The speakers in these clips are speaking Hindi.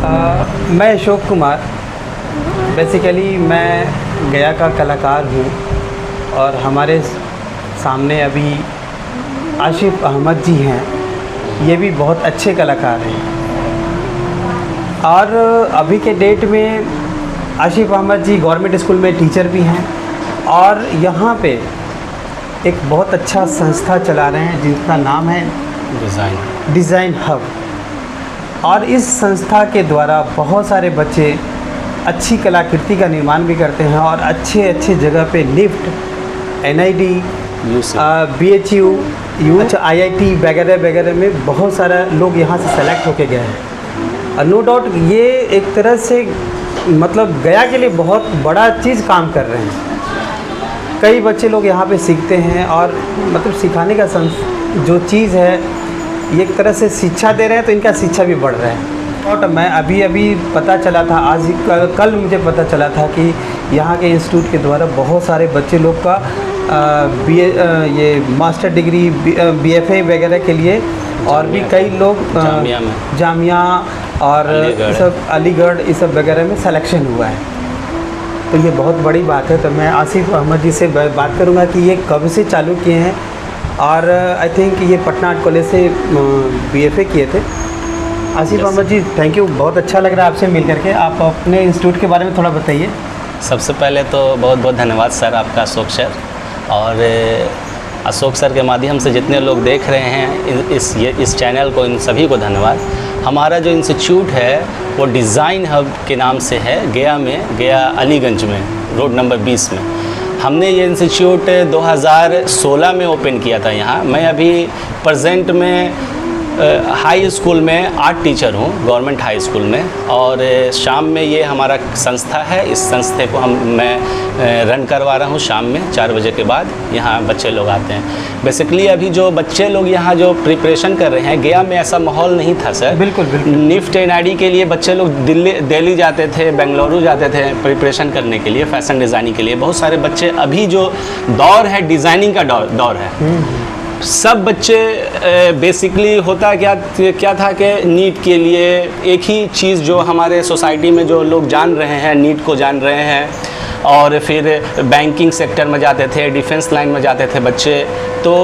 मैं अशोक कुमार, बेसिकली मैं गया का कलाकार हूँ और हमारे सामने अभी आशिफ अहमद जी हैं। ये भी बहुत अच्छे कलाकार हैं और अभी के डेट में आशिफ अहमद जी गवर्नमेंट स्कूल में टीचर भी हैं और यहाँ पे एक बहुत अच्छा संस्था चला रहे हैं जिसका नाम है डिज़ाइन हब। और इस संस्था के द्वारा बहुत सारे बच्चे अच्छी कलाकृति का निर्माण भी करते हैं और अच्छे अच्छे जगह पे लिफ्ट, NID, BHU, IIT वगैरह वगैरह में बहुत सारा लोग यहाँ से सेलेक्ट होके गए हैं। नो डाउट ये एक तरह से मतलब गया के लिए बहुत बड़ा चीज़ काम कर रहे हैं। कई बच्चे लोग यहाँ पे सीखते हैं और मतलब सिखाने का जो चीज़ है ये एक तरह से शिक्षा दे रहे हैं, तो इनका शिक्षा भी बढ़ रहा है। और मैं अभी पता चला था, आज कल मुझे पता चला था कि यहाँ के इंस्टीट्यूट के द्वारा बहुत सारे बच्चे लोग का ये मास्टर डिग्री BFA वगैरह के लिए और भी कई लोग जामिया और सब अलीगढ़ इस सब वगैरह में सिलेक्शन हुआ है। तो ये बहुत बड़ी बात है। तो मैं आसिफ अहमद जी से बात करूँगा कि ये कब से चालू किए हैं और आई थिंक ये पटना आर्ट कॉलेज से BFA किए थे। आसिफ अहमद जी, थैंक यू, बहुत अच्छा लग रहा है आपसे मिल करके। आप अपने इंस्टीट्यूट के बारे में थोड़ा बताइए। सबसे पहले तो बहुत बहुत धन्यवाद सर आपका, अशोक सर। और अशोक सर के माध्यम से जितने लोग देख रहे हैं इस चैनल को, इन सभी को धन्यवाद। हमारा जो इंस्टीट्यूट है वो डिज़ाइन हब के नाम से है, गया अलीगंज में, रोड नंबर 20 में। हमने ये इंस्टीट्यूट 2016 में ओपन किया था यहाँ। मैं अभी प्रेजेंट में हाई स्कूल में आर्ट टीचर हूँ, गवर्नमेंट हाई स्कूल में। और शाम में ये हमारा संस्था है, इस संस्थे को मैं रन करवा रहा हूँ। शाम में 4 बजे के बाद यहाँ बच्चे लोग आते हैं। बेसिकली अभी जो बच्चे लोग यहाँ जो प्रिपरेशन कर रहे हैं, गया में ऐसा माहौल नहीं था सर। बिल्कुल बिल्कुल। निफ्ट NID के लिए बच्चे लोग दिल्ली जाते थे, बेंगलुरु जाते थे प्रिपरेशन करने के लिए, फैशन डिज़ाइनिंग के लिए। बहुत सारे बच्चे, अभी जो दौर है डिज़ाइनिंग का दौर है। सब बच्चे बेसिकली होता क्या था कि नीट के लिए एक ही चीज़ जो हमारे सोसाइटी में जो लोग जान रहे हैं, नीट को जान रहे हैं और फिर बैंकिंग सेक्टर में जाते थे, डिफेंस लाइन में जाते थे बच्चे। तो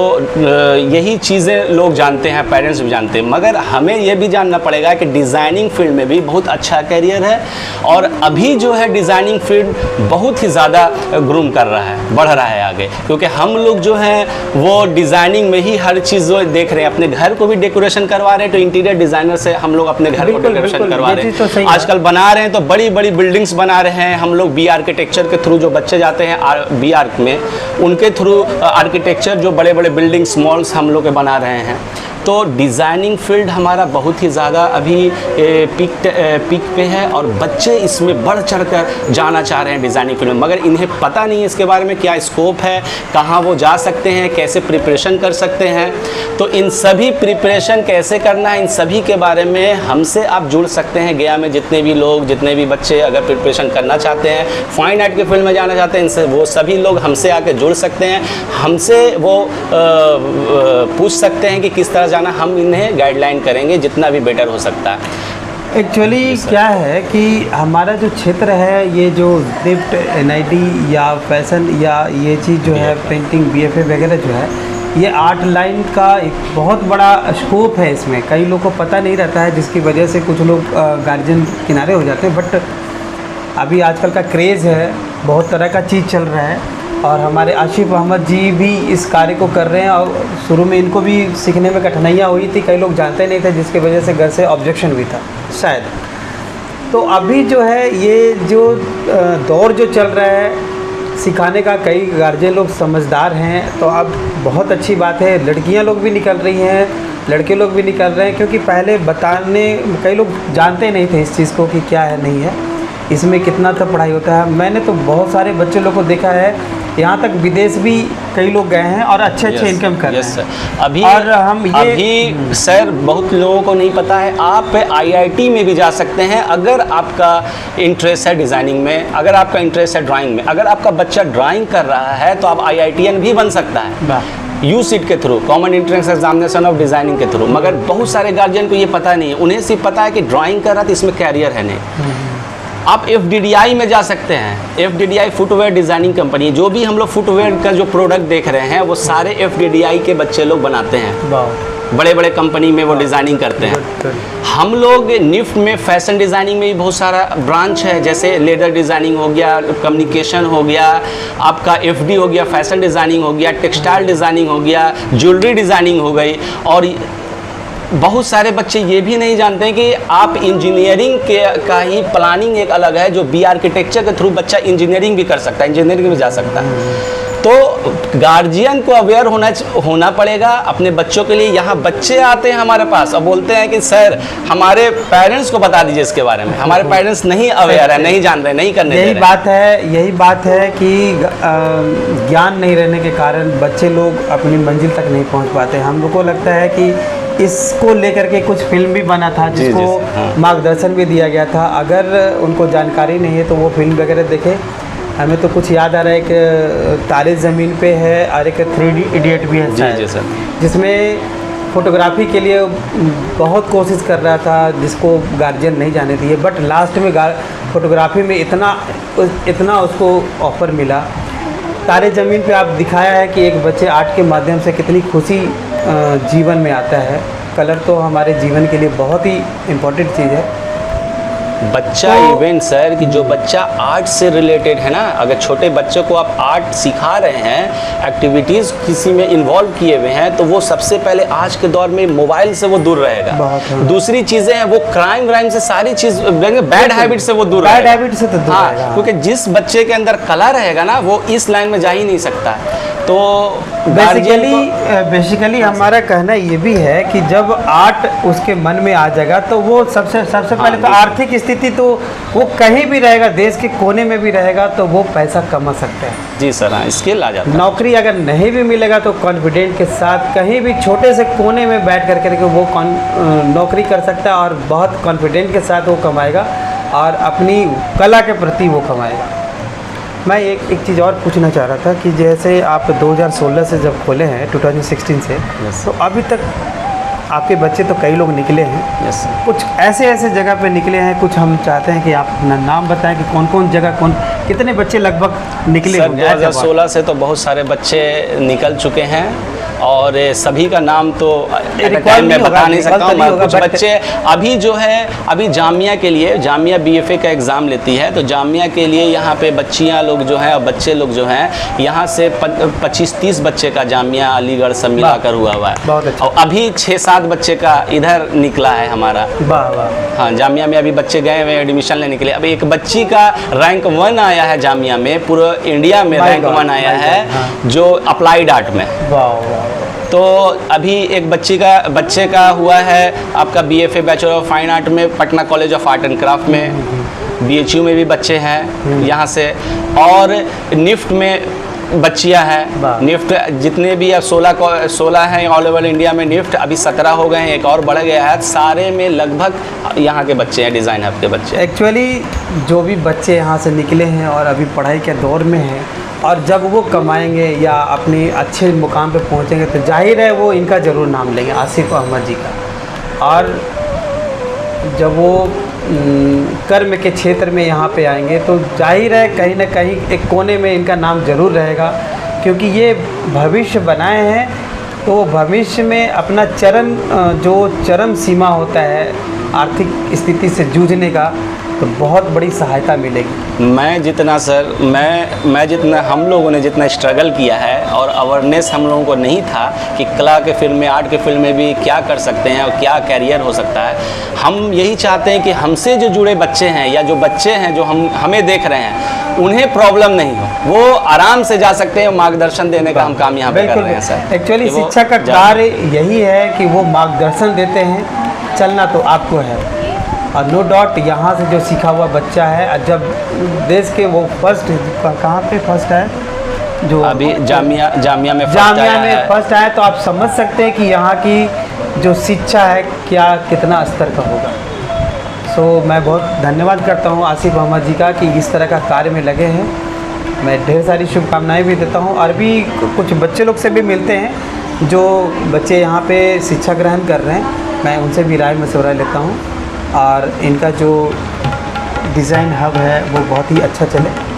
यही चीज़ें लोग जानते हैं, पेरेंट्स भी जानते हैं। मगर हमें ये भी जानना पड़ेगा कि डिज़ाइनिंग फील्ड में भी बहुत अच्छा करियर है और अभी जो है डिज़ाइनिंग फील्ड बहुत ही ज़्यादा ग्रूम कर रहा है, बढ़ रहा है आगे। क्योंकि हम लोग जो हैं वो डिज़ाइनिंग में ही हर चीज़ जो देख रहे हैं। अपने घर को भी डेकोरेशन करवा रहे हैं, तो इंटीरियर डिज़ाइनर से हम लोग अपने घर को डेकोरेशन करवा रहे हैं। आजकल बना रहे हैं तो बड़ी बड़ी बिल्डिंग्स बना रहे हैं हम लोग। बी आर्किटेक्चर के थ्रू जो बच्चे जाते हैं बी आर्क में, उनके थ्रू आर्किटेक्चर जो बड़े बड़े बिल्डिंग्स, मॉल्स हम लोग बना रहे हैं। तो डिज़ाइनिंग फील्ड हमारा बहुत ही ज़्यादा अभी पीक पे है और बच्चे इसमें बढ़ चढ़कर जाना चाह रहे हैं डिज़ाइनिंग फील्ड में। मगर इन्हें पता नहीं है इसके बारे में, क्या स्कोप है, कहाँ वो जा सकते हैं, कैसे प्रिपरेशन कर सकते हैं। तो इन सभी प्रिपरेशन कैसे करना है, इन सभी के बारे में हमसे आप जुड़ सकते हैं। गया में जितने भी लोग, जितने भी बच्चे अगर प्रिपरेशन करना चाहते हैं, फाइन आर्ट के फील्ड में जाना चाहते हैं, इनसे वो सभी लोग हमसे आके जुड़ सकते हैं। हमसे वो पूछ सकते हैं कि किस तरह जाना, हम इन्हें गाइडलाइन करेंगे जितना भी बेटर हो सकता है। एक्चुअली क्या है कि हमारा जो क्षेत्र है, ये जो लिफ्ट, NID या फैशन या ये चीज़ जो है पेंटिंग, BFA वगैरह जो है, ये आर्ट लाइन का एक बहुत बड़ा स्कोप है। इसमें कई लोगों को पता नहीं रहता है, जिसकी वजह से कुछ लोग गार्जियन किनारे हो जाते हैं। बट अभी आजकल का क्रेज़ है, बहुत तरह का चीज़ चल रहा है और हमारे आशिफ अहमद जी भी इस कार्य को कर रहे हैं। और शुरू में इनको भी सीखने में कठिनाइयाँ हुई थी, कई लोग जानते नहीं थे, जिसकी वजह से घर से ऑब्जेक्शन भी था शायद। तो अभी जो है ये जो दौर जो चल रहा है सिखाने का, कई गार्जियन लोग समझदार हैं। तो अब बहुत अच्छी बात है, लड़कियां लोग भी निकल रही हैं, लड़के लोग भी निकल रहे हैं। क्योंकि पहले बताने कई लोग जानते नहीं थे इस चीज़ को कि क्या है, नहीं है, इसमें कितना तक पढ़ाई होता है। मैंने तो बहुत सारे बच्चे लोग को देखा है, यहाँ तक विदेश भी कई लोग गए हैं और अच्छे इनकम कर रहे हैं। अभी सर बहुत लोगों को नहीं पता है, आप IIT में भी जा सकते हैं अगर आपका इंटरेस्ट है डिज़ाइनिंग में, अगर आपका इंटरेस्ट है ड्राइंग में। अगर आपका बच्चा ड्राइंग कर रहा है तो आप IITian भी बन सकता है। यूसीट के through, common entrance examination of designing के थ्रू। मगर बहुत सारे गार्जियन को ये पता नहीं है, उन्हें सिर्फ पता है कि ड्राइंग कर रहा तो इसमें कैरियर है नहीं। आप FDDI में जा सकते हैं। FDDI फुटवेयर डिज़ाइनिंग कंपनी, जो भी हम लोग फुटवेयर का जो प्रोडक्ट देख रहे हैं वो सारे FDDI के बच्चे लोग बनाते हैं। बड़े बड़े कंपनी में वो डिज़ाइनिंग करते हैं। हम लोग निफ्ट में फैशन डिज़ाइनिंग में भी बहुत सारा ब्रांच है, जैसे लेदर डिज़ाइनिंग हो गया, कम्युनिकेशन हो गया, आपका FD हो गया, फैशन डिज़ाइनिंग हो गया, टेक्सटाइल डिज़ाइनिंग हो गया, ज्वेलरी डिज़ाइनिंग हो गई। और बहुत सारे बच्चे ये भी नहीं जानते हैं कि आप इंजीनियरिंग के का ही प्लानिंग एक अलग है, जो बी आर्किटेक्चर के थ्रू बच्चा इंजीनियरिंग भी कर सकता है, इंजीनियरिंग में जा सकता है। तो गार्जियन को अवेयर होना पड़ेगा अपने बच्चों के लिए। यहाँ बच्चे आते हैं हमारे पास और बोलते हैं कि सर हमारे पेरेंट्स को बता दीजिए इसके बारे में, हमारे पेरेंट्स नहीं अवेयर है, नहीं जान रहे, नहीं करने दे रहे। यही बात है कि ज्ञान नहीं रहने के कारण बच्चे लोग अपनी मंजिल तक नहीं पहुँच पाते। हम लोग को लगता है कि इसको लेकर के कुछ फिल्म भी बना था, जिसको मार्गदर्शन भी दिया गया था। अगर उनको जानकारी नहीं है तो वो फिल्म वगैरह देखे। हमें तो कुछ याद आ रहा है, एक तारे ज़मीन पे है और एक 3 इडियट भी है जी सर, जिसमें फोटोग्राफी के लिए बहुत कोशिश कर रहा था, जिसको गार्जियन नहीं जाने दिए। बट लास्ट में फोटोग्राफी में इतना उसको ऑफ़र मिला। तारे ज़मीन पे आप दिखाया है कि एक बच्चे आर्ट के माध्यम से कितनी खुशी जीवन में आता है। कलर तो हमारे जीवन के लिए बहुत ही इम्पोर्टेंट चीज़ है। बच्चा इवेंट सर, कि जो बच्चा आर्ट से रिलेटेड है ना, अगर छोटे बच्चों को आप आर्ट सिखा रहे हैं, एक्टिविटीज़ किसी में इन्वॉल्व किए हुए हैं, तो वो सबसे पहले आज के दौर में मोबाइल से वो दूर रहेगा। दूसरी चीज़ें हैं वो क्राइम व्राइम से, सारी चीज़ बैड हैबिट से वो दूर रहेगा। बैड हैबिट से तो दूर रहेगा। क्योंकि जिस बच्चे के अंदर कला रहेगा ना, वो इस लाइन में जा ही नहीं सकता। तो बेसिकली हमारा कहना ये भी है कि जब आर्ट उसके मन में आ जाएगा तो वो सबसे पहले तो आर्थिक स्थिति तो वो कहीं भी रहेगा, देश के कोने में भी रहेगा तो वो पैसा कमा सकता है। जी सर, हाँ, स्किल आ जाता है। नौकरी अगर नहीं भी मिलेगा तो कॉन्फिडेंट के साथ कहीं भी छोटे से कोने में बैठ करके वो नौकरी कर सकता है और बहुत कॉन्फिडेंट के साथ वो कमाएगा और अपनी कला के प्रति वो कमाएगा। मैं एक चीज़ और पूछना चाह रहा था कि जैसे आप 2016 से जब खोले हैं, 2016 से, तो अभी तक आपके बच्चे तो कई लोग निकले हैं। कुछ ऐसे जगह पे निकले हैं, कुछ हम चाहते हैं कि आप अपना नाम बताएं कि कौन कौन जगह कितने बच्चे लगभग निकले सर? 2016 से तो बहुत सारे बच्चे निकल चुके हैं और सभी का नाम तो टाइम में बता नहीं सकता हूँ। कुछ बच्चे अभी जो है, अभी जामिया के लिए, जामिया BFA का एग्ज़ाम लेती है, तो जामिया के लिए यहाँ पे बच्चियाँ लोग जो हैं और बच्चे लोग जो हैं, यहाँ से 25-30 बच्चे का जामिया अलीगढ़ सब मिलाकर हुआ है। अच्छा। और अभी 6-7 बच्चे का इधर निकला है हमारा। हाँ, जामिया में अभी बच्चे गए हुए एडमिशन लेने के लिए। अभी एक बच्ची का रैंक 1 आया है जामिया में, पूरे इंडिया में रैंक 1 आया है, जो अप्लाइड आर्ट में। तो अभी एक बच्चे का हुआ है आपका BFA bachelor of fine art में Patna college of art and craft में। BHU में भी बच्चे हैं यहाँ से, और निफ्ट में बच्चियाँ हैं। निफ्ट जितने भी अब 16 हैं ऑल ओवर इंडिया में, निफ्ट अभी 17 हो गए हैं, एक और बढ़ गया है। सारे में लगभग यहाँ के बच्चे हैं, डिज़ाइन हब के बच्चे। एक्चुअली जो भी बच्चे यहाँ से निकले हैं और अभी पढ़ाई के दौर में हैं, और जब वो कमाएंगे या अपनी अच्छे मुकाम पे पहुँचेंगे तो जाहिर है वो इनका ज़रूर नाम लेंगे, आसिफ अहमद जी का। और जब वो कर्म के क्षेत्र में यहाँ पे आएंगे तो जाहिर है कहीं ना कहीं एक कोने में इनका नाम ज़रूर रहेगा, क्योंकि ये भविष्य बनाए हैं। तो वो भविष्य में अपना चरम सीमा होता है आर्थिक स्थिति से जूझने का, तो बहुत बड़ी सहायता मिलेगी। मैं जितना हम लोगों ने जितना स्ट्रगल किया है और अवेयरनेस हम लोगों को नहीं था कि कला के फील्ड में, आर्ट के फील्ड में भी क्या कर सकते हैं और क्या कैरियर हो सकता है। हम यही चाहते हैं कि हमसे जो जुड़े बच्चे हैं या जो बच्चे हैं जो हमें देख रहे हैं, उन्हें प्रॉब्लम नहीं हो, वो आराम से जा सकते हैं। मार्गदर्शन देने का हम काम यहाँ पे कर रहे हैं सर। एक्चुअली शिक्षा का कार्य यही है कि वो मार्गदर्शन देते हैं, चलना तो आपको है। और नो डाउट यहाँ से जो सीखा हुआ बच्चा है, जब देश के वो फर्स्ट, कहाँ पे फर्स्ट है, जो अभी जामिया में फर्स्ट आया, तो आप समझ सकते हैं कि यहाँ की जो शिक्षा है कितना स्तर का होगा। सो मैं बहुत धन्यवाद करता हूँ आसिफ अहमद जी का कि इस तरह का कार्य में लगे हैं। मैं ढेर सारी शुभकामनाएं भी देता हूँ। और भी कुछ बच्चे लोग से भी मिलते हैं जो बच्चे यहाँ पे शिक्षा ग्रहण कर रहे हैं, मैं उनसे भी राय मशवरा लेता हूँ और इनका जो डिज़ाइन हब है वो बहुत ही अच्छा चले।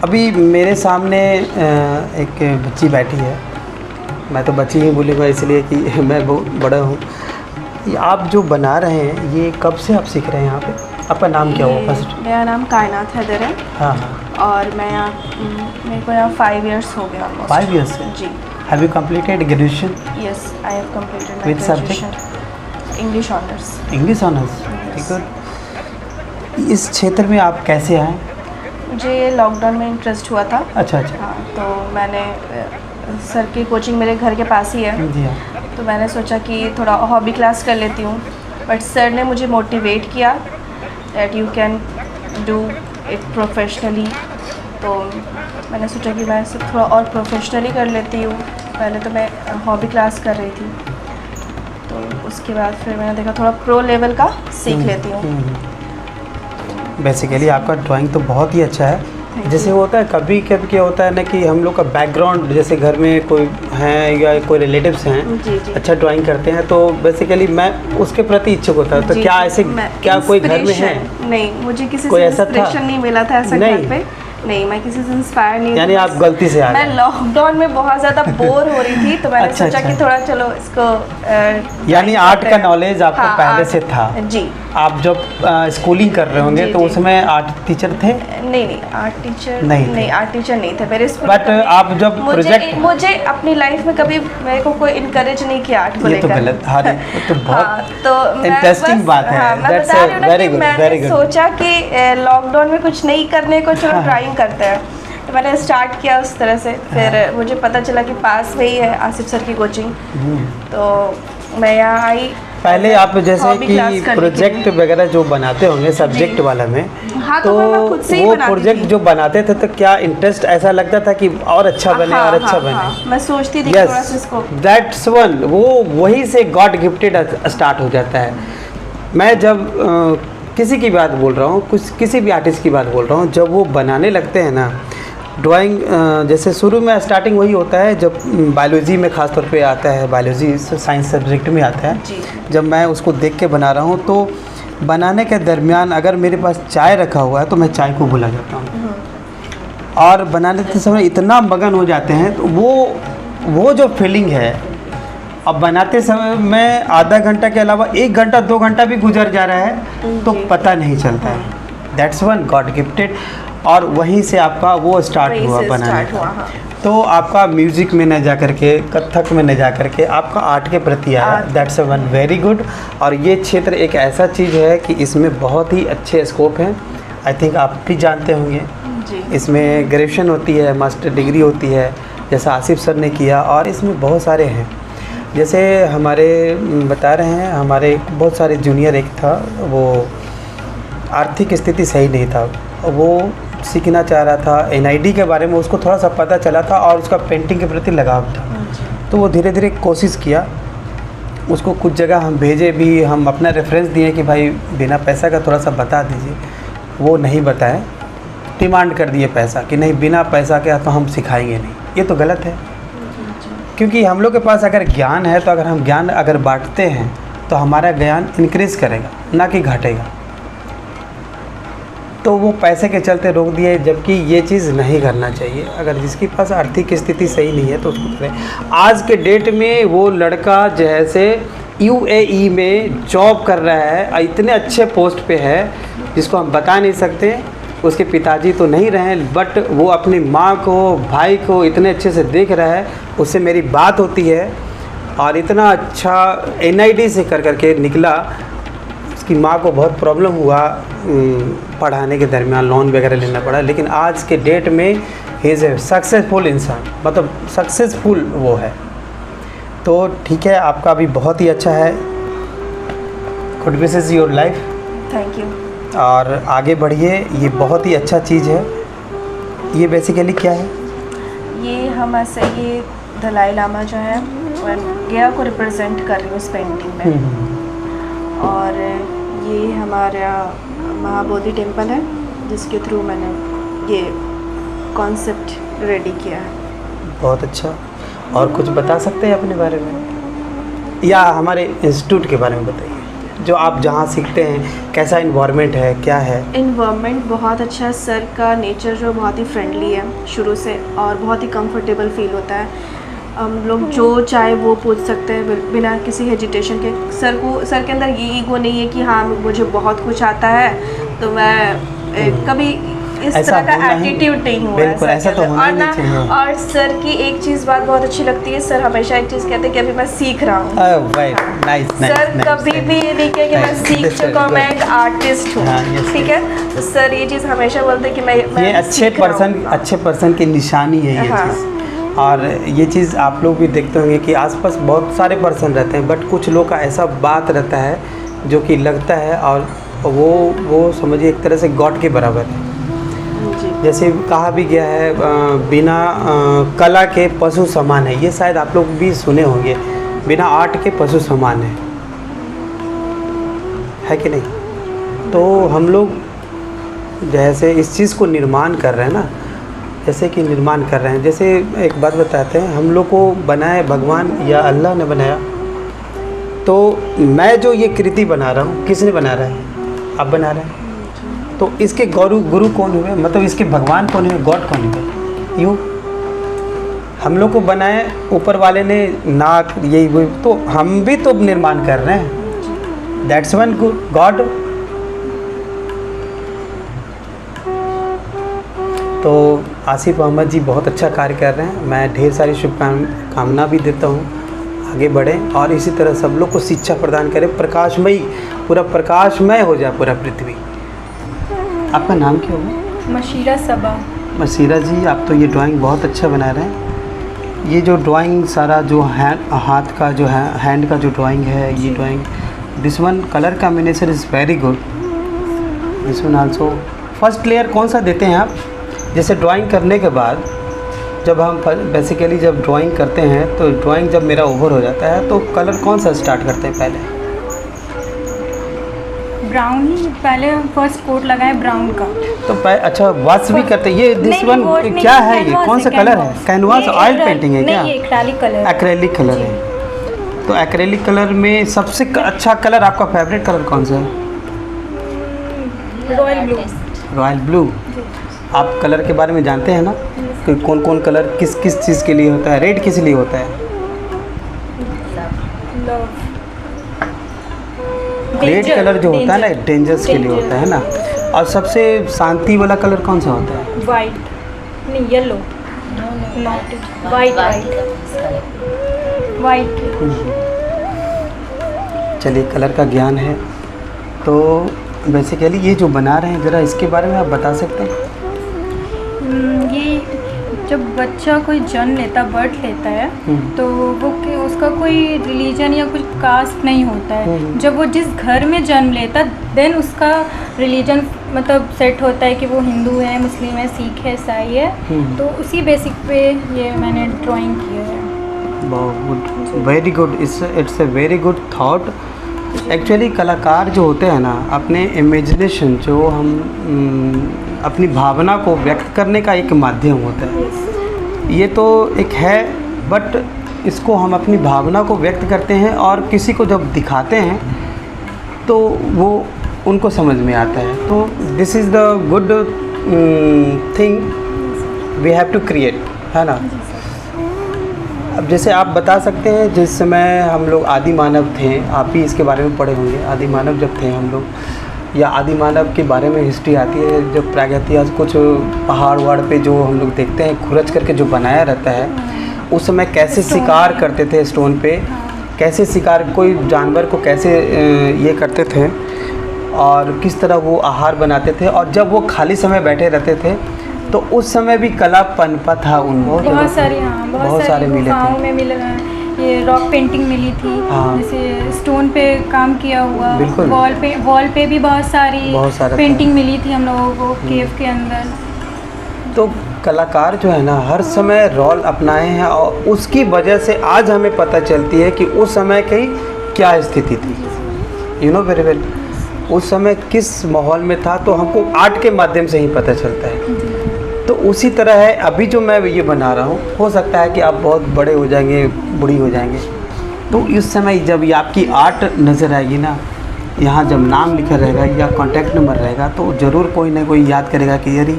अभी मेरे सामने एक बच्ची बैठी है, मैं तो बच्ची ही बोलूँगा इसलिए कि मैं बहुत बड़ा हूँ। आप जो बना रहे हैं ये कब से आप सीख रहे हैं यहाँ पे? आपका नाम क्या हुआ फर्स्ट? मेरा नाम कायनात हैदर है। हाँ हाँ। और मैं मेरे को यहाँ 5 years हो गया ऑलमोस्ट। 5 years से? जी। Have you completed graduation? Yes, I have completed my Which subject? English honours. English honours, very good. इस क्षेत्र में आप कैसे आए? मुझे ये लॉकडाउन में इंटरेस्ट हुआ था। अच्छा अच्छा। हाँ, तो मैंने सर की कोचिंग मेरे घर के पास ही है, जी हाँ। तो मैंने सोचा कि थोड़ा हॉबी क्लास कर लेती हूँ। बट सर ने मुझे मोटिवेट किया that you can do it professionally. तो मैंने सोचा कि मैं इसे थोड़ा और प्रोफेशनली कर लेती हूँ। पहले तो मैं हॉबी क्लास कर रही थी, तो उसके बाद फिर मैंने देखा थोड़ा प्रो लेवल का सीख लेती हूँ। बेसिकली आपका ड्राइंग तो बहुत ही अच्छा है। जैसे होता है कभी कभी क्या होता है ना कि हम लोग का बैकग्राउंड, जैसे घर में कोई हैं या कोई रिलेटिव्स हैं जी जी। अच्छा ड्राइंग करते हैं, तो बेसिकली मैं उसके प्रति इच्छुक होता है। तो जी, क्या ऐसे क्या कोई घर में है? नहीं, मुझे किसी कोई से ऐसा था? इंस्पिरेशन नहीं मिला था ऐसा नहीं। घर पे। नहीं, मैं किसी से इंस्पायर नहीं यानी हुई। आप गलती से आ मैं गए? लॉकडाउन में बहुत ज़्यादा बोर हो रही थी, तो मैंने अच्छा, सोचा अच्छा। कि थोड़ा चलो इसको यानी आर्ट का नॉलेज आपको हाँ, पहले आर्ट- से था? जी। आप जब स्कूलिंग कर रहे होंगे जी, तो जी। उसमें आर्ट टीचर थे? नहीं, आर्ट टीचर नहीं थे। नहीं, आर्ट टीचर नहीं थे मेरे स्कूल But में। आप जब प्रोजेक्ट, मुझे अपनी लाइफ में कभी मेरे को कोई इनकरेज नहीं किया आर्ट को ये तो लेकर। गलत, हाँ ये तो हाँ, बहुत तो मैं इंटरेस्टिंग बस- बात है। हाँ, मैं That's बता रही हूँ ना very कि good, मैंने very good. सोचा कि लॉकडाउन में कुछ नहीं करने को, चलो हाँ। ड्राइंग करते हैं। तो मैंने स्टार्ट किया उस तरह से। फिर मुझे पता चला कि पास में ही है आसिफ सर की कोचिंग, तो मैं यहाँ आई पहले आप जैसे hobby class कि करने के प्रोजेक्ट लिए। वगैरह जो बनाते होंगे सब्जेक्ट वाला में, हाँ, तो तो मैं खुद से ही वो बनाती प्रोजेक्ट थी। जो बनाते थे तो क्या इंटरेस्ट ऐसा लगता था कि और अच्छा बने हाँ, और अच्छा हाँ, बने? हाँ, मैं सोचती थी कि थोड़ा सा इसको दैट्स वन, वो वहीं से गॉड गिफ्टेड स्टार्ट हो जाता है। मैं जब किसी की बात बोल रहा हूँ, कुछ किसी भी आर्टिस्ट की बात बोल रहा हूँ, जब वो बनाने लगते हैं ना ड्राइंग, जैसे शुरू में स्टार्टिंग वही होता है जब बायोलॉजी में ख़ास तौर पे आता है, बायोलॉजी साइंस सब्जेक्ट में आता है। जी। जब मैं उसको देख के बना रहा हूँ तो बनाने के दरमियान अगर मेरे पास चाय रखा हुआ है तो मैं चाय को भुला जाता हूँ, और बनाने के समय इतना मगन हो जाते हैं तो वो जो फीलिंग है, अब बनाते समय में आधा घंटा के अलावा 1 घंटा 2 घंटा भी गुजर जा रहा है तो जी। पता नहीं चलता है। दैट्स वन गॉड गिफ्टेड, और वहीं से आपका वो स्टार्ट वहीं हुआ से बनाने स्टार्ट हुआ, का। हाँ। तो आपका म्यूज़िक में न जा करके, कथक में न जा करके आपका आर्ट के प्रति आया। Art. That's one very good. और ये क्षेत्र एक ऐसा चीज़ है कि इसमें बहुत ही अच्छे स्कोप हैं। आई थिंक आप भी जानते होंगे, जी। इसमें ग्रेजुएशन होती है, मास्टर डिग्री होती है, जैसा आसिफ सर ने किया, और इसमें बहुत सारे हैं। जैसे हमारे बता रहे हैं, हमारे बहुत सारे जूनियर एक था, वो आर्थिक स्थिति सही नहीं था, वो सीखना चाह रहा था, एनआईडी के बारे में उसको थोड़ा सा पता चला था और उसका पेंटिंग के प्रति लगाव था, तो वो धीरे धीरे कोशिश किया। उसको कुछ जगह हम भेजे भी, हम अपना रेफरेंस दिए कि भाई बिना पैसा का थोड़ा सा बता दीजिए, वो नहीं बताए, डिमांड कर दिए पैसा कि नहीं बिना पैसा के तो हम सिखाएंगे नहीं। ये तो गलत है, क्योंकि हम लोग के पास अगर ज्ञान है तो अगर हम ज्ञान अगर बांटते हैं तो हमारा ज्ञान इंक्रीज़ करेगा, ना कि घटेगा। तो वो पैसे के चलते रोक दिए, जबकि ये चीज़ नहीं करना चाहिए। अगर जिसके पास आर्थिक स्थिति सही नहीं है तो उसको करें। आज के डेट में वो लड़का जैसे यूएई में जॉब कर रहा है, और इतने अच्छे पोस्ट पे है जिसको हम बता नहीं सकते। उसके पिताजी तो नहीं रहे, बट वो अपनी माँ को, भाई को इतने अच्छे से देख रहा है। उससे मेरी बात होती है, और इतना अच्छा एनआईडी से कर करके निकला। उसकी माँ को बहुत प्रॉब्लम हुआ, पढ़ाने के दरमियान लोन वगैरह लेना पड़ा, लेकिन आज के डेट में ही इज़ ए सक्सेसफुल इंसान, मतलब सक्सेसफुल वो है। तो ठीक है, आपका भी बहुत ही अच्छा है। Good wishes your life, thank you. और आगे बढ़िए, ये बहुत ही अच्छा चीज़ है। ये बेसिकली क्या है? ये हम ऐसे ये दलाई लामा जो है गया को रिप्रेजेंट कर रही हूँ उस पेंटिंग में। और ये हमारा महाबोधि टेम्पल है जिसके थ्रू मैंने ये कॉन्सेप्ट रेडी किया है। बहुत अच्छा। और कुछ बता सकते हैं अपने बारे में, या हमारे इंस्टीट्यूट के बारे में बताइए, जो आप जहाँ सीखते हैं, कैसा इन्वायरमेंट है, क्या है? इन्वायरमेंट बहुत अच्छा है। सर का नेचर जो बहुत ही फ्रेंडली है शुरू से, और बहुत ही कंफर्टेबल फील होता है। हम लोग जो चाहे वो पूछ सकते हैं बिना किसी हेजिटेशन के। सर के अंदर ये ईगो नहीं है कि हाँ मुझे बहुत कुछ आता है तो मैं कभी इस ऐसा तरह का होना ही- एटीट्यूड नहीं हुआ है बिल्कुल, सर ऐसा के तो अंदर। होना और ही नहीं चाहिए। और सर की एक चीज़ बात बहुत अच्छी लगती है, सर हमेशा एक चीज़ कहते हैं कि अभी मैं सीख रहा हूँ। नाइस। सर कभी भी ये नहीं कहे कि मैं सीख चुका हूँ, मैं एक आर्टिस्ट हूँ। हाँ, yes, ठीक है, तो सर ये चीज़ हमेशा बोलते हैं कि मैं ये अच्छे पर्सन की निशानी है ये हाँ। चीज़। और ये चीज़ आप लोग भी देखते होंगे कि आसपास बहुत सारे पर्सन रहते हैं, बट कुछ लोग का ऐसा बात रहता है जो कि लगता है, और वो समझिए एक तरह से गॉड के बराबर है। जी। जैसे कहा भी गया है, बिना कला के पशु समान है। ये शायद आप लोग भी सुने होंगे, बिना आर्ट के पशु समान है कि नहीं? तो हम लोग जैसे इस चीज़ को निर्माण कर रहे हैं ना, जैसे कि निर्माण कर रहे हैं, जैसे एक बात बताते हैं, हम लोग को बनाए भगवान या अल्लाह ने बनाया। तो मैं जो ये कृति बना रहा हूँ, किसने बना रहा है? आप बना रहे हैं। तो इसके गुरु कौन हुए, मतलब इसके भगवान कौन हुए, गॉड कौन हुए? यू हम लोग को बनाए ऊपर वाले ने, नाक यही वो, तो हम भी तो निर्माण कर रहे हैं। That's one God. तो आसिफ अहमद जी बहुत अच्छा कार्य कर रहे हैं। मैं ढेर सारी शुभकामना भी देता हूँ, आगे बढ़ें और इसी तरह सब लोग को शिक्षा प्रदान करें, प्रकाशमयी, पूरा प्रकाशमय हो जाए पूरा पृथ्वी। आपका नाम क्या होगा? मशीरा सबा। मशीरा जी, आप तो ये ड्राइंग बहुत अच्छा बना रहे हैं। ये जो ड्राइंग सारा जो हाथ का जो है, हैंड का जो ड्राइंग है, ये drawing this one colour combination is very good. This one also. First layer कौन सा देते हैं आप? जैसे ड्राइंग करने के बाद जब हम बेसिकली जब ड्राइंग करते हैं तो ड्राइंग जब मेरा ओवर हो जाता है तो कलर कौन सा स्टार्ट करते हैं पहले? ब्राउन ही पहले फर्स्ट कोट लगाए ब्राउन का। तो अच्छा वॉश भी करते हैं? ये दिस वन क्या है? ये कौन सा कलर है? कैनवास ऑयल पेंटिंग है क्या? नहीं, ये एक्रेलिक कलर है। एक्रेलिक कलर है। तो एक्रेलिक कलर में सबसे अच्छा कलर आपका फेवरेट कलर कौन सा है? Royal blue. Royal blue. आप कलर के बारे में जानते हैं ना कि कौन कौन कलर किस किस चीज़ के लिए होता है? रेड किस लिए होता है? रेड कलर जो होता है ना डेंजर्स के लिए होता है ना। और सबसे शांति वाला कलर कौन सा होता है? वाइट नहीं, येलो। White white. चलिए, कलर का ज्ञान है। तो बेसिकली ये जो बना रहे हैं ज़रा इसके बारे में आप बता सकते हैं? ये जब बच्चा कोई जन्म लेता, बर्थ लेता है, तो वो उसका कोई रिलीजन या कुछ कास्ट नहीं होता है। जब वो जिस घर में जन्म लेता देन उसका रिलीजन मतलब सेट होता है कि वो हिंदू है, मुस्लिम है, सिख है, ईसाई है। तो उसी बेसिक पे ये मैंने ड्राइंग किया है। बहुत good, very good. It's a very good thought. Actually कलाकार जो होते हैं ना अपने इमेजिनेशन जो हम अपनी भावना को व्यक्त करने का एक माध्यम होता है। ये तो एक है, बट इसको हम अपनी भावना को व्यक्त करते हैं और किसी को जब दिखाते हैं तो वो उनको समझ में आता है। तो this is the good thing we have to create, है ना। अब जैसे आप बता सकते हैं जिस समय हम लोग आदि मानव थे, आप भी इसके बारे में पढ़े होंगे, आदि मानव जब थे हम लोग, या आदि मानव के बारे में हिस्ट्री आती है जब प्रागैतिहासिक कुछ पहाड़ वहाड़ पे जो हम लोग देखते हैं खुरच करके जो बनाया रहता है, उस समय कैसे शिकार करते थे स्टोन पे, कैसे शिकार कोई जानवर को कैसे ये करते थे और किस तरह वो आहार बनाते थे। और जब वो खाली समय बैठे रहते थे तो उस समय भी कला पनपा था उनको। बहुत सारे मिले थे। में मिले हैं। ये रॉक पेंटिंग मिली थी, जैसे स्टोन पे काम किया हुआ, वॉल पे भी बहुत सारी पेंटिंग मिली थी हम लोगों को केव के अंदर। तो कलाकार जो है ना हर समय रोल अपनाए हैं और उसकी वजह से आज हमें पता चलती है कि उस समय की क्या स्थिति थी। यू नो वेरी वेल, उस समय किस माहौल में था, तो हमको आर्ट के माध्यम से ही पता चलता है। तो उसी तरह है अभी जो मैं ये बना रहा हूँ, हो सकता है कि आप बहुत बड़े हो जाएंगे, बूढ़ी हो जाएंगे, तो इस समय जब ये आपकी आर्ट नज़र आएगी ना, यहाँ जब नाम लिखा रहेगा या कॉन्टैक्ट नंबर रहेगा तो ज़रूर कोई ना कोई याद करेगा कि यार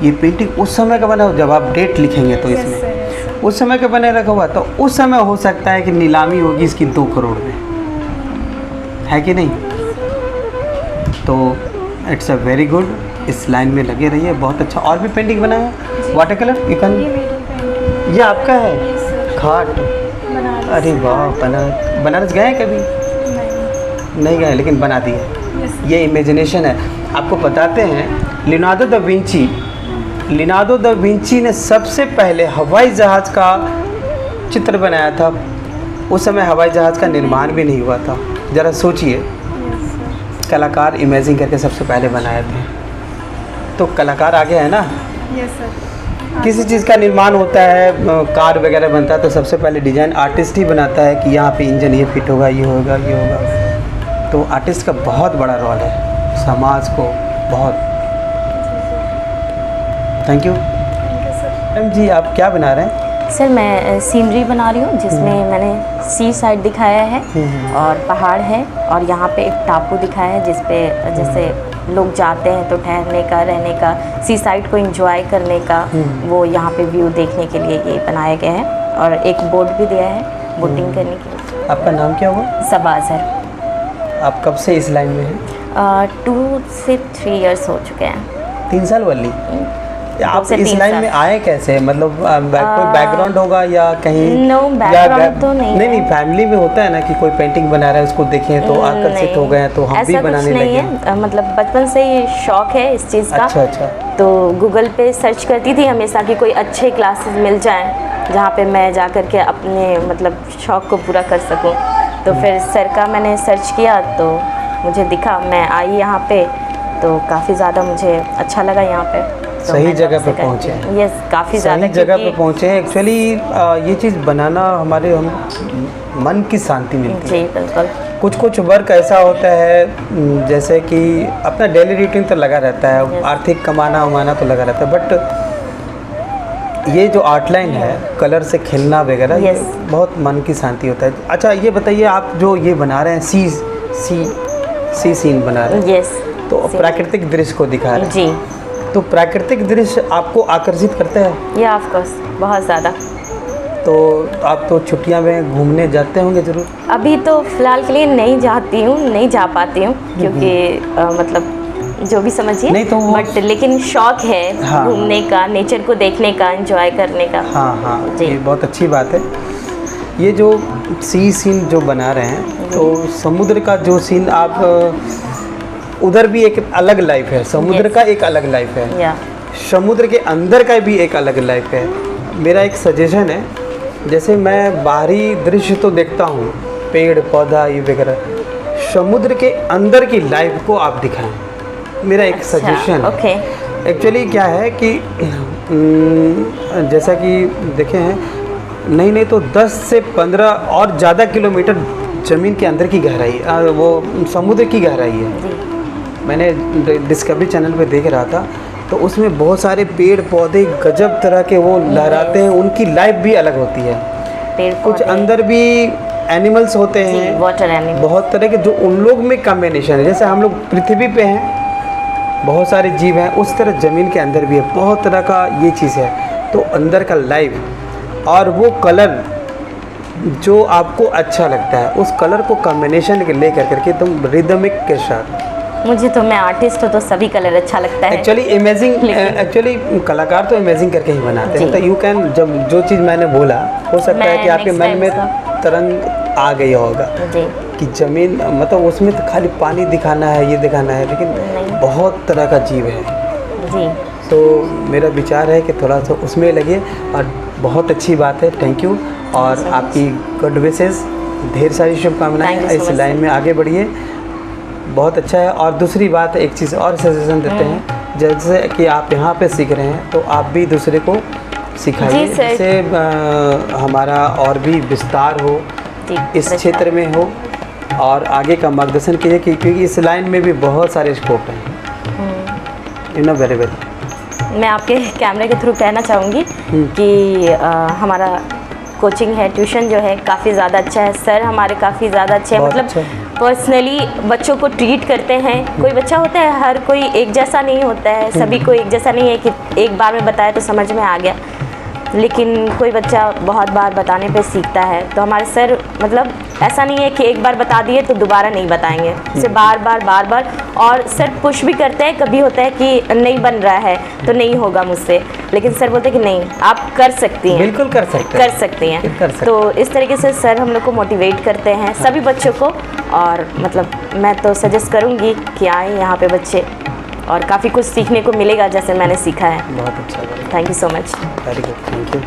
ये पेंटिंग उस समय का बना हो। जब आप डेट लिखेंगे तो इसमें उस समय का बने रखा हुआ, तो उस समय हो सकता है कि नीलामी होगी इसकी 2 करोड़ में, है कि नहीं। तो इट्स अ वेरी गुड, इस लाइन में लगे रहिए। बहुत अच्छा। और भी पेंटिंग बनाया है? वाटर कलर यू कैन, ये आपका है खाट। अरे वाह, बनारस गए हैं कभी? नहीं गए, लेकिन बना दिए। ये इमेजिनेशन है। आपको बताते हैं लियोनार्डो दा विंची ने सबसे पहले हवाई जहाज़ का चित्र बनाया था। उस समय हवाई जहाज़ का निर्माण भी नहीं हुआ था। ज़रा सोचिए, कलाकार इमेजिन करके सबसे पहले बनाए थे। तो कलाकार आगे है ना। Yes sir. किसी चीज़ का निर्माण होता है, कार वगैरह बनता है, तो सबसे पहले डिज़ाइन आर्टिस्ट ही बनाता है कि यहाँ पे इंजन ये फिट होगा, ये होगा, ये होगा। तो आर्टिस्ट का बहुत बड़ा रोल है समाज को, बहुत। थैंक यू मैडम जी। आप क्या बना रहे हैं? सर मैं सीनरी बना रही हूँ जिसमें मैंने सी साइड दिखाया है और पहाड़ है, और यहाँ पे एक टापू दिखाया है जिसपे जैसे लोग जाते हैं तो ठहरने का, रहने का, सी साइड को एंजॉय करने का, वो यहाँ पे व्यू देखने के लिए ये बनाया गया है। और एक बोर्ड भी दिया है बोटिंग करने के लिए। आपका नाम क्या होगा? सबा सर। आप कब से इस लाइन में हैं? 2 से 3 इयर्स हो चुके हैं। 3 साल वाली। आप इस लाइन में आए कैसे? मतलब कोई बैकग्राउंड होगा या कहीं? नो बैकग्राउंड तो नहीं। नहीं, फैमिली में होता है ना कि कोई पेंटिंग बना रहा है, उसको देखें तो आकर्षित हो गए हैं, तो हम भी बनाने लगे। ऐसा कुछ नहीं है, मतलब बचपन से ही शौक है इस चीज़ का। अच्छा। तो गूगल पे सर्च करती थी हमेशा कि कोई अच्छे क्लासेस मिल जाएं जहाँ पे मैं जा कर के अपने मतलब शौक़ को पूरा कर सकूं। तो तो फिर सर का मैंने सर्च किया तो मुझे दिखा, मैं आई यहाँ पे तो काफ़ी ज़्यादा मुझे अच्छा लगा यहाँ पे। तो सही मैं जगह तब पे से पहुँचे करती हूँ। यस, काफ़ी ज़्यादा सही जगह पे क्योंकि- पहुँचे हैं। एक्चुअली ये चीज़ बनाना हमारे मन की शांति मिलती जी है। बिल्कुल। कुछ वर्क ऐसा होता है जैसे कि अपना डेली रूटीन तो लगा रहता है, Yes. आर्थिक कमाना उमाना तो लगा रहता है, बट ये जो आउटलाइन है, कलर से खेलना वगैरह, ये Yes. बहुत मन की शांति होता है। अच्छा ये बताइए, आप जो ये बना रहे हैं सी सीन बना रहे हैं, यस तो प्राकृतिक दृश्य को दिखा रहे हैं, जी, तो प्राकृतिक दृश्य आपको आकर्षित करता है? या ऑफ कोर्स बहुत ज़्यादा। तो आप तो छुट्टियां में घूमने जाते होंगे ज़रूर? अभी तो फ़िलहाल के लिए नहीं जाती हूँ, नहीं जा पाती हूँ क्योंकि मतलब जो भी समझिए, नहीं तो वो- बट लेकिन शौक है हाँ। घूमने का, नेचर को देखने का, एंजॉय करने का। हाँ हाँ, जी। ये बहुत अच्छी बात है। ये जो सी सीन जो बना रहे हैं, तो समुद्र का जो सीन आप उधर भी एक अलग लाइफ है, समुद्र Yes. का एक अलग लाइफ है, या समुद्र के अंदर का भी एक अलग लाइफ है। मेरा एक सजेशन है, जैसे मैं बाहरी दृश्य तो देखता हूँ, पेड़ पौधा ये वगैरह, समुद्र के अंदर की लाइफ को आप दिखाएं, मेरा एक अच्छा, सजेशन है। ओके। एक्चुअली क्या है कि जैसा कि देखे हैं, नहीं तो 10 से 15 और ज़्यादा किलोमीटर ज़मीन के अंदर की गहराई, वो समुद्र की गहराई है। जी मैंने डिस्कवरी चैनल पे देख रहा था, तो उसमें बहुत सारे पेड़ पौधे गजब तरह के वो लहराते हैं, उनकी लाइफ भी अलग होती है। पेड़ कुछ पौधे, अंदर भी एनिमल्स होते जी हैं, वाटर एनिमल, बहुत तरह के, जो उन लोग में कॉम्बिनेशन है। जैसे हम लोग पृथ्वी पे हैं, बहुत सारे जीव हैं, उस तरह ज़मीन के अंदर भी है, बहुत तरह का ये चीज़ है। तो अंदर का लाइफ और वो कलर जो आपको अच्छा लगता है, उस कलर को कॉम्बिनेशन के ले करके तुम रिदमिक के साथ, मुझे तो, मैं आर्टिस्ट हूँ तो सभी कलर अच्छा लगता है। एक्चुअली इमेजिंग, लेकिन- एक्चुअली कलाकार तो इमेजिंग करके ही बनाते हैं। जी। तो यू कैन, जब जो चीज़ मैंने बोला, हो सकता है मैं कि आपके next मन time में सब- तरंग आ गई होगा जी कि ज़मीन, मतलब उसमें तो खाली पानी दिखाना है, ये दिखाना है, लेकिन नहीं। बहुत तरह का जीव है। जी, तो मेरा विचार है कि थोड़ा सा उसमें लगे, और बहुत अच्छी बात है, थैंक यू। और so much. आपकी गुड विशेज़, ढेर सारी शुभकामनाएं, Thank you so इस much, लाइन sir. में आगे बढ़िए, बहुत अच्छा है। और दूसरी बात, एक चीज़ और सजेशन देते हैं, जैसे कि आप यहाँ पे सीख रहे हैं, तो आप भी दूसरे को सिखाइए, जी, सर। जिससे हमारा और भी विस्तार हो, जी इस क्षेत्र में हो, और आगे का मार्गदर्शन कीजिए, क्योंकि इस लाइन में भी बहुत सारे स्कोप हैं, यू नो वेरी वेल। मैं आपके कैमरे के थ्रू कहना चाहूँगी कि हमारा कोचिंग है, ट्यूशन जो है काफ़ी ज़्यादा अच्छा है। सर हमारे काफ़ी ज़्यादा अच्छे हैं, बहुत मतलब अच्छा। पर्सनली बच्चों को ट्रीट करते हैं। कोई बच्चा होता है, हर कोई एक जैसा नहीं होता है, सभी को एक जैसा नहीं है कि एक बार में बताया तो समझ में आ गया, लेकिन कोई बच्चा बहुत बार बताने पे सीखता है। तो हमारे सर मतलब ऐसा नहीं है कि एक बार बता दिए तो दोबारा नहीं बताएंगे, उसे बार बार, और सर पुश भी करते हैं। कभी होता है कि नहीं बन रहा है तो नहीं होगा मुझसे, लेकिन सर बोलते हैं कि नहीं आप कर सकती हैं, बिल्कुल कर सकते हैं, कर सकती हैं। कर सकते तो इस तरीके से सर हम लोग को मोटिवेट करते हैं, सभी बच्चों को। और मतलब मैं तो सजेस्ट करूँगी कि आए यहाँ पे बच्चे, और काफ़ी कुछ सीखने को मिलेगा जैसे मैंने सीखा है। बहुत अच्छा, thank you so much. Very good, thank you.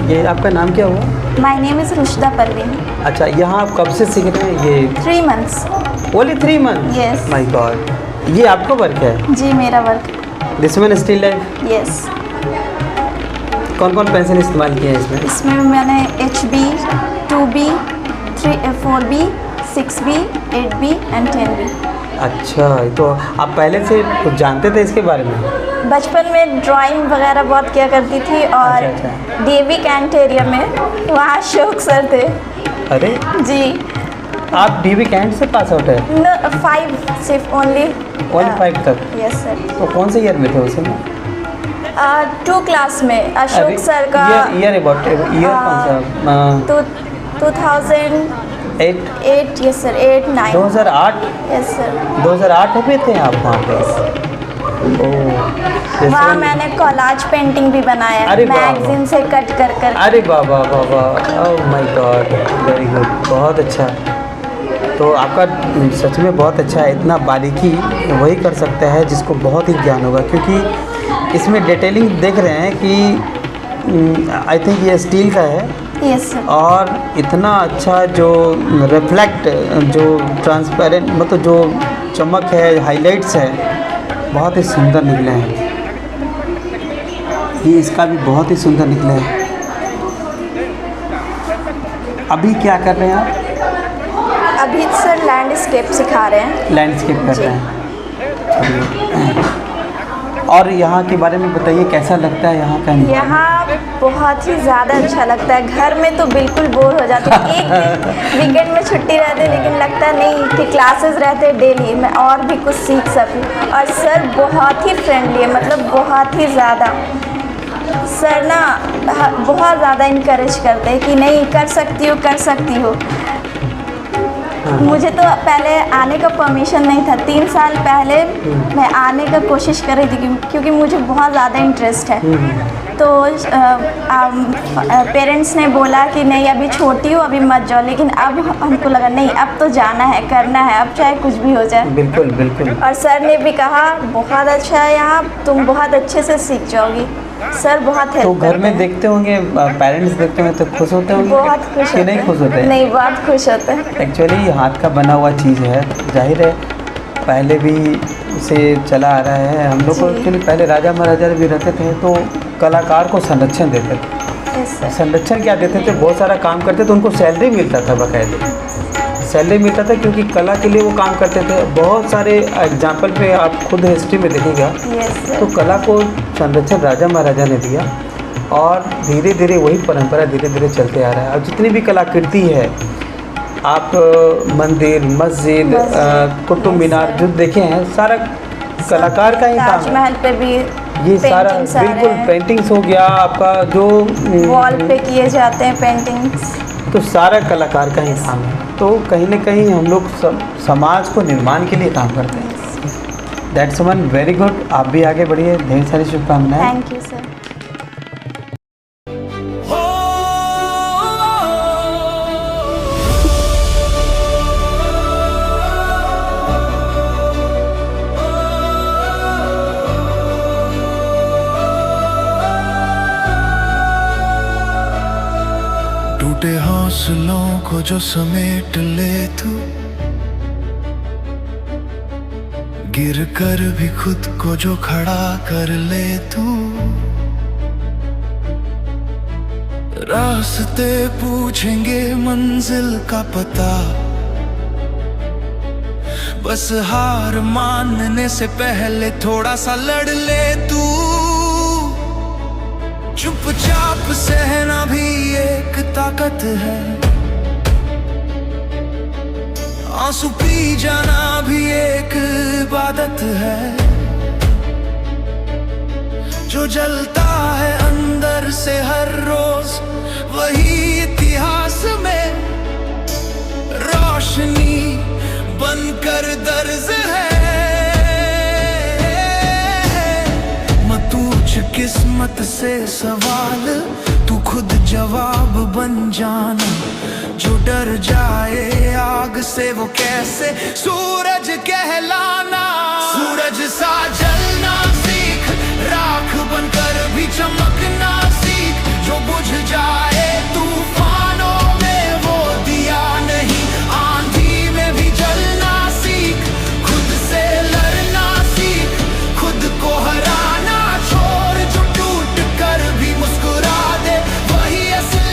ये आपका नाम क्या हुआ? My name is Rushda Parveen. अच्छा, यहाँ आप कब से सीख रहे हैं? ये 3 months. Only 3 month? Yes. My God, ये आपका वर्क है? जी मेरा work. This one still life? Yes. कौन कौन पेंसिल इस्तेमाल किए हैं इसमें? इसमें मैंने HB, 2B, 4B, 6B, 8B and 10B. अच्छा, तो आप पहले से कुछ जानते थे इसके बारे में? बचपन में ड्राइंग वगैरह बहुत किया करती थी, और अच्छा। DAV कैंटेरिया में वहाँ अशोक सर थे. अरे, जी. आप DB कैंट से पास आउट है? No, 5 सिर्फ ओनली. ओनली 5 तक? Yes sir. तो कौन से ईयर में थे उस समय? 2 क्लास में अशोक सर का ईयर अबाउट, ईयर कौन सा? 2008. 8? Yes sir. 8, 9. 2008? Yes sir. 2008 में थे आप वहाँ पे? ओह, वहाँ मैंने कोलाज पेंटिंग भी बनाया, अरे वाह। मैगजीन से कट कर कर. अरे बाबा बाबा, oh my god, very good, बहुत अच्छा। तो आपका सच में बहुत अच्छा है। इतना बारीकी वही कर सकता है जिसको बहुत ही ज्ञान होगा, क्योंकि इसमें डिटेलिंग देख रहे हैं कि आई थिंक ये स्टील का है, यस सर। और इतना अच्छा जो रिफ्लेक्ट, जो ट्रांसपेरेंट, मतलब जो चमक है, हाइलाइट्स है, बहुत ही सुंदर निकले हैं। ये इसका भी बहुत ही सुंदर निकले हैं। अभी क्या कर रहे हैं आप? अभी सर लैंडस्केप सिखा रहे हैं। लैंडस्केप कर जी। रहे हैं। और यहाँ के बारे में बताइए, कैसा लगता है यहाँ का? यहाँ बहुत ही ज़्यादा अच्छा लगता है। घर में तो बिल्कुल बोर हो जाते हैं, एक दिन वीकेंड में छुट्टी रहती है, लेकिन लगता नहीं कि क्लासेस रहते डेली, मैं और भी कुछ सीख सकूँ। और सर बहुत ही फ्रेंडली है, मतलब बहुत ही ज़्यादा। सर ना बहुत ज़्यादा इनकरेज करते हैं कि नहीं, कर सकती हो, कर सकती हो। मुझे तो पहले आने का परमिशन नहीं था। 3 साल पहले मैं आने का कोशिश कर रही थी, क्योंकि मुझे बहुत ज़्यादा इंटरेस्ट है। तो पेरेंट्स ने बोला कि नहीं, अभी छोटी हो, अभी मत जाओ। लेकिन अब हमको लगा नहीं, अब तो जाना है, करना है, अब चाहे कुछ भी हो जाए। बिल्कुल बिल्कुल। और सर ने भी कहा बहुत अच्छा है यहाँ, तुम बहुत अच्छे से सीख जाओगी। सर बहुत तो हेल्प घर में देखते होंगे, पेरेंट्स देखते होंगे तो खुश होते होंगे? बहुत खुश कि होते नहीं हैं। खुश होते हैं? नहीं, बहुत खुश होते हैं। एक्चुअली ये हाथ का बना हुआ चीज़ है, जाहिर है पहले भी से चला आ रहा है। हम लोग को जी। एक्चुअली पहले राजा महाराजा भी रहते थे तो कलाकार को संरक्षण देते थे। Yes sir. संरक्षण क्या देते थे? बहुत सारा काम करते तो उनको सैलरी मिलता था, बाकायदे सैलरी मिलता था, क्योंकि कला के लिए वो काम करते थे। बहुत सारे एग्जाम्पल पे आप खुद हिस्ट्री में देखिएगा यस सर। तो कला को संरक्षण राजा महाराजा ने दिया, और धीरे धीरे वही परंपरा धीरे धीरे चलते आ रहा है। और जितनी भी कलाकृति है, आप मंदिर, मस्जिद, कुतुब मीनार जो देखे हैं, सारा कलाकार का ही काम है। ताजमहल पे भी ये सारा पेंटिंग्स आ रहे बिल्कुल हैं। पेंटिंग्स हो गया आपका, जो वॉल पे किए जाते हैं पेंटिंग्स। तो सारा कलाकार का ही काम है। तो कहीं ना कहीं हम लोग समाज को निर्माण के लिए काम करते हैं। That's one very good. आप भी आगे बढ़िए, ढेर सारी शुभकामनाएं। Thank you sir. टूटे हौसलों को जो समेट ले तू, गिर कर भी खुद को जो खड़ा कर ले तू, रास्ते पूछेंगे मंजिल का पता, बस हार मानने से पहले थोड़ा सा लड़ ले तू। चुपचाप सहना भी एक ताकत है, आंसू पी जाना भी एक इबादत है। जो जलता है अंदर से हर रोज, वही इतिहास में रोशनी बनकर दर्ज है। किस्मत से सवाल तू खुद जवाब बन जाना। जो डर जाए आग से वो कैसे सूरज कहलाना। सूरज सा जलना सीख, राख बनकर भी चमकना सीख। जो बुझ जाए